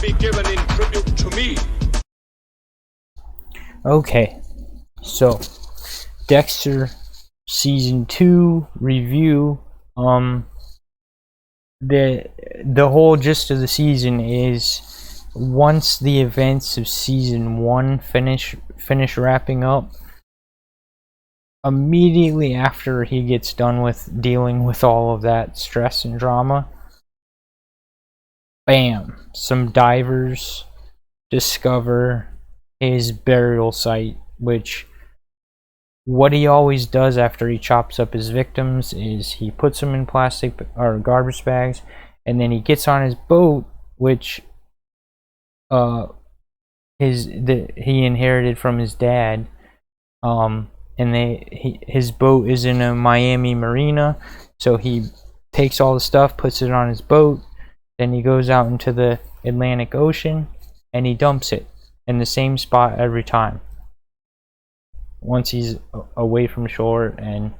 be given in tribute to me. Okay, so Dexter season 2 review. The whole gist of the season is once the events of season 1 finish wrapping up, immediately after he gets done with dealing with all of that stress and drama, bam, some divers discover his burial site, which what he always does after he chops up his victims is he puts them in plastic or garbage bags, and then he gets on his boat, which he inherited from his dad, and his boat is in a Miami marina, so he takes all the stuff, puts it on his boat, then he goes out into the Atlantic Ocean and he dumps it in the same spot every time once he's away from shore and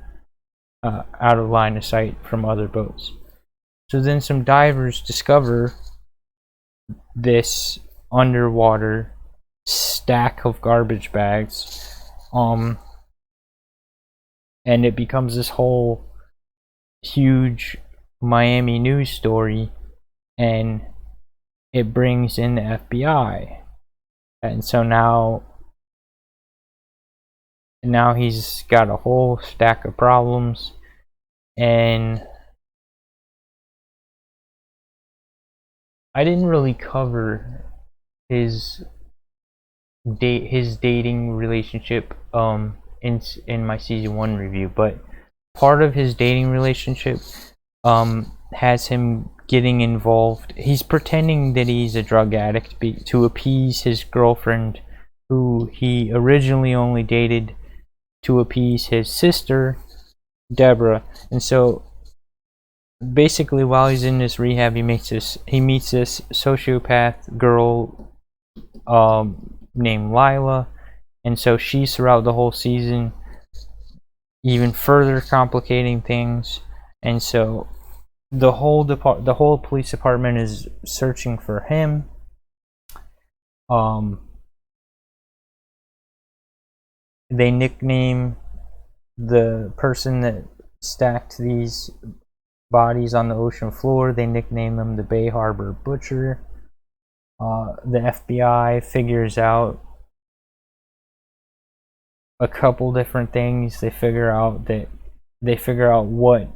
out of line of sight from other boats. So then some divers discover this underwater stack of garbage bags, and it becomes this whole huge Miami news story, and it brings in the FBI, and so now he's got a whole stack of problems. And I didn't really cover his dating relationship in my season 1 review, but part of his dating relationship has him getting involved. He's pretending that he's a drug addict to appease his girlfriend, who he originally only dated to appease his sister, Deborah. And so basically while he's in this rehab, he meets this sociopath girl named Lila, and so she's throughout the whole season even further complicating things. And so the whole police department is searching for him. They nickname the person that stacked these bodies on the ocean floor, they nickname him the Bay Harbor Butcher. The FBI figures out a couple different things. They figure out what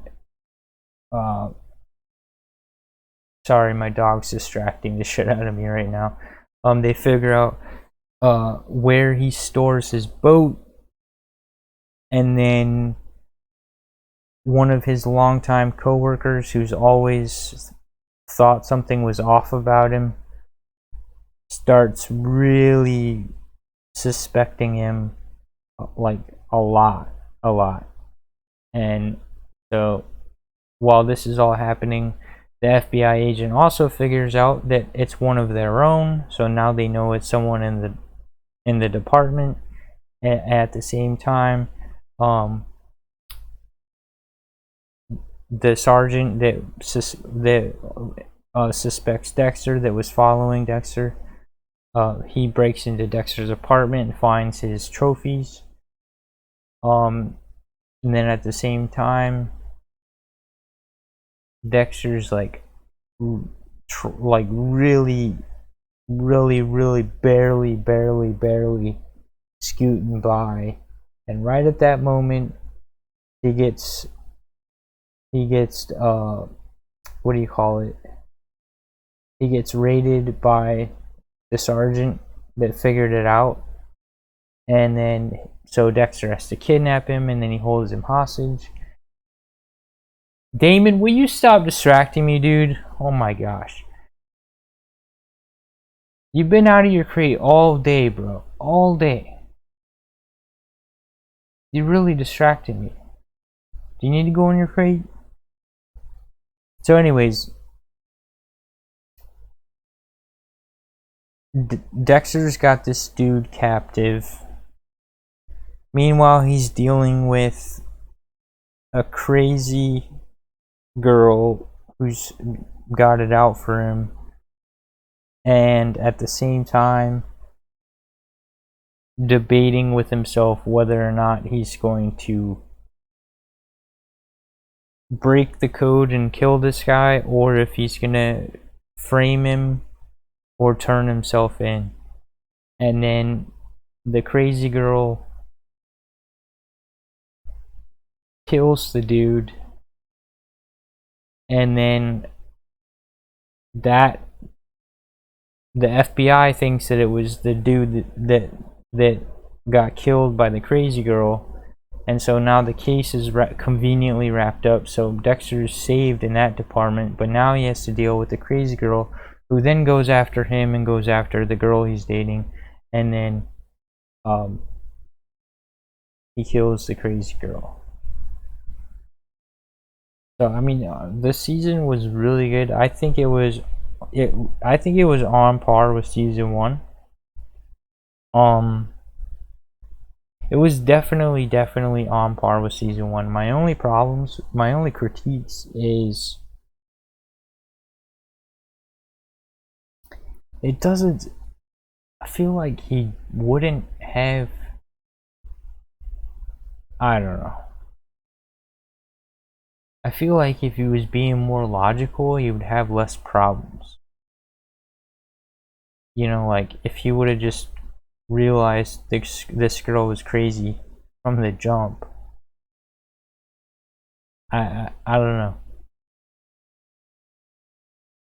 sorry, my dog's distracting the shit out of me right now. They figure out where he stores his boat, and then one of his longtime co-workers, who's always thought something was off about him, starts really suspecting him, like a lot. And so while this is all happening, the FBI agent also figures out that it's one of their own, so now they know it's someone in the department. At the same time, the sergeant that suspects Dexter, that was following Dexter, he breaks into Dexter's apartment and finds his trophies. And then at the same time, Dexter's like really barely scooting by, and right at that moment he gets what do you call it? He gets raided by the sergeant that figured it out, and then so Dexter has to kidnap him, and then he holds him hostage. Damon, will you stop distracting me, dude? Oh my gosh. You've been out of your crate all day, bro. All day. You're really distracting me. Do you need to go in your crate? So anyways, Dexter's got this dude captive. Meanwhile, he's dealing with a crazy girl who's got it out for him. and at the same time debating with himself whether or not he's going to break the code and kill this guy, or if he's gonna frame him or turn himself in. And then the crazy girl kills the dude, and then that the FBI thinks that it was the dude that got killed by the crazy girl, and so now the case is conveniently wrapped up. So Dexter is saved in that department, but now he has to deal with the crazy girl, who then goes after him and goes after the girl he's dating, and then he kills the crazy girl. So I mean, this season was really good. I think it was on par with season 1. It was definitely on par with season 1. My only critiques is it doesn't. I feel like he wouldn't have. I don't know. I feel like if he was being more logical, he would have less problems. You know, like if he would have just realized this girl was crazy from the jump. I don't know.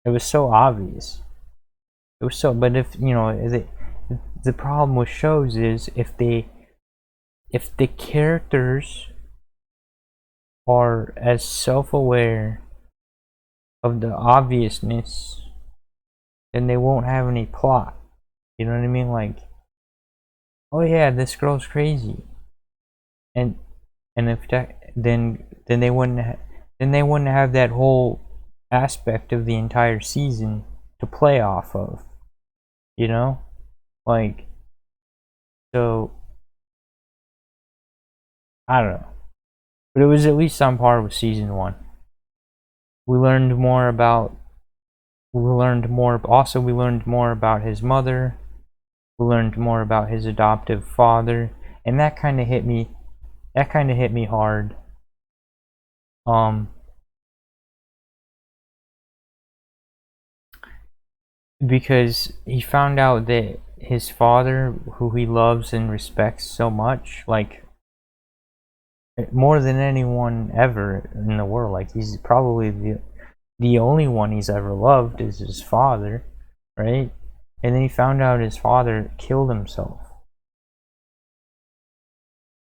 It was so obvious. It was so, but if you know, the problem with shows is if the characters are as self-aware of the obviousness, then they won't have any plot. You know what I mean? Like, oh yeah, this girl's crazy, and if that, then they wouldn't have that whole aspect of the entire season to play off of. You know, like, so I don't know, but it was at least on par with season 1. We learned more about his mother. We learned more about his adoptive father, and that kind of hit me hard. Because he found out that his father, who he loves and respects so much, like more than anyone ever in the world, like he's probably the only one he's ever loved is his father, right? And then he found out his father killed himself.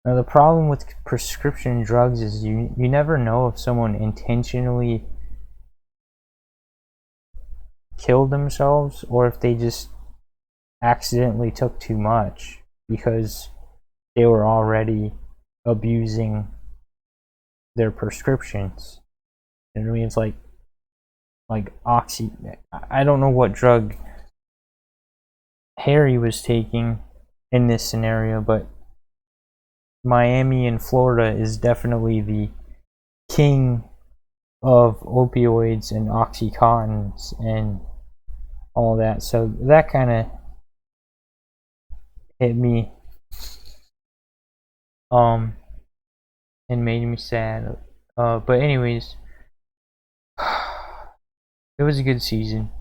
Now the problem with prescription drugs is you never know if someone intentionally killed themselves or if they just accidentally took too much because they were already abusing their prescriptions. You know what I mean? It's like oxy. I don't know what drug Harry was taking in this scenario, but Miami and Florida is definitely the king of opioids and oxycontins and all that. So that kind of hit me and made me sad. But anyways, it was a good season.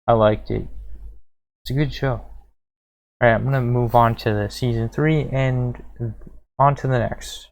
I liked it. It's a good show. Alright, I'm gonna move on to the season 3 and on to the next.